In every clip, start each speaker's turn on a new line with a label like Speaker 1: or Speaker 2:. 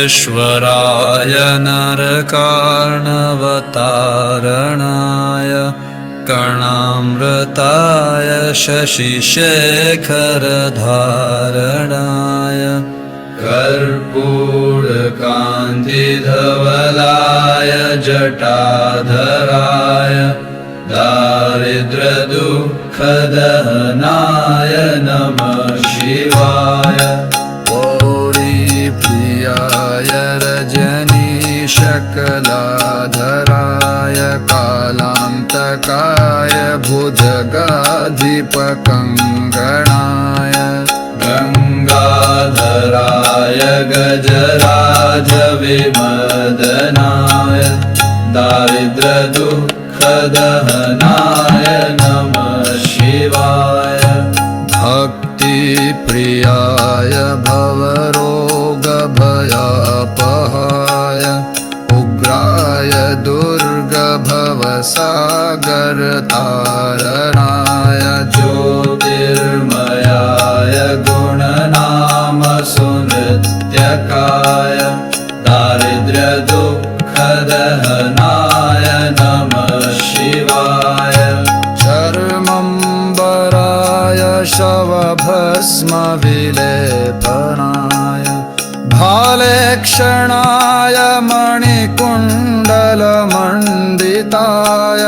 Speaker 1: विश्वेश्वराय नरकार्णवतारणाय कर्णामृताय शशिशेखरधारणाय कर्पूरकान्तिधवलाय जटाधराय दारिद्र्यदुःखदहनाय नमः शिवाय गौरीप्रियाय रजनीशकलाधराय कालान्तकाय भुजगाधिपकङ्गणाय गङ्गाधराय गजराजविमदनाय दारिद्र्यदुःखदहनाय नमः शिवाय भक्तिप्रियाय भवरोगभयापहाय उग्राय दुर्गभवसागरतारणाय ज्योतिर्मयाय गुणनामसुनृत्यकाय दारिद्र्यदुःखदहनाय नमः शिवाय चर्मम्बराय शवभस्मविलेपनाय भालेक्षणाय मणिकुण्डलमण्डिताय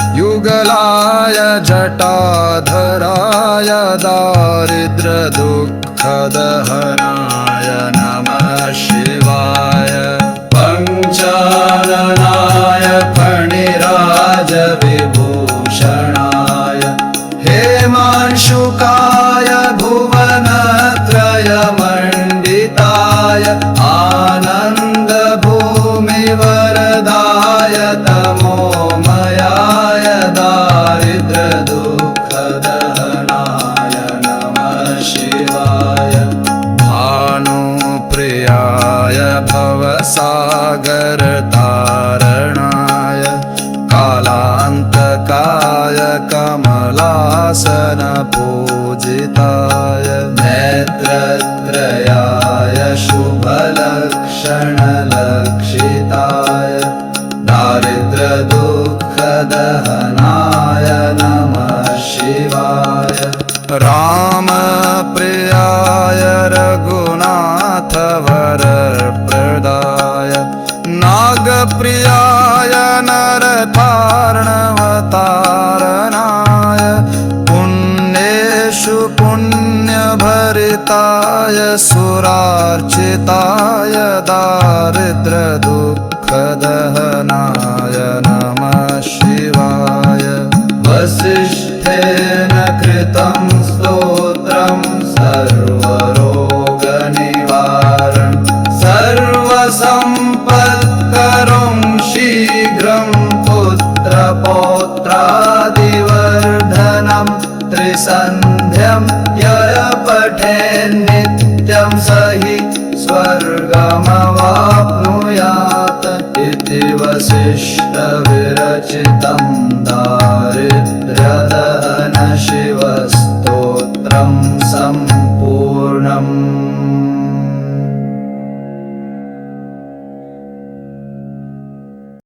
Speaker 1: मञ्जीरपादयुगलाय जटाधराय दारिद्र्यदुःखदहनाय नमः शिवाय पञ्चाननाय फणिराजविभूषणाय हेमांशुकाय भुवनत्रयमण्डिताय आनन्दभूमिवरदाय तमोमयाय दारिद्र्यदुःखदहनाय नमः शिवाय भानुप्रियाय भवसागरतारणाय कालान्तकाय कमलासनपूजिताय नेत्रत्रयाय शुभलक्षणलक्षिताय दारिद्र्यदुःखदहनाय नमः शिवाय रामप्रियाय रघुनाथवरप्रदाय नागप्रियाय नरकार्णवतारणाय पुण्येषु पुण्यभरिताय सुरार्चिताय दारिद्र्यदुःखदहनाय नमः शिवाय वसिष्ठेन कृतं स्तोत्रं सर्वरोगनिवारणं सर्वसम्पत्करं शीघ्रं पुत्रपौत्रादिवर्धनं त्रिसन्ध्यं यः पठेन्नित्यं स हि स्वर्गमवाप्नुयात् इति वसिष्ठविरचितं दारिद्र्यदहनाय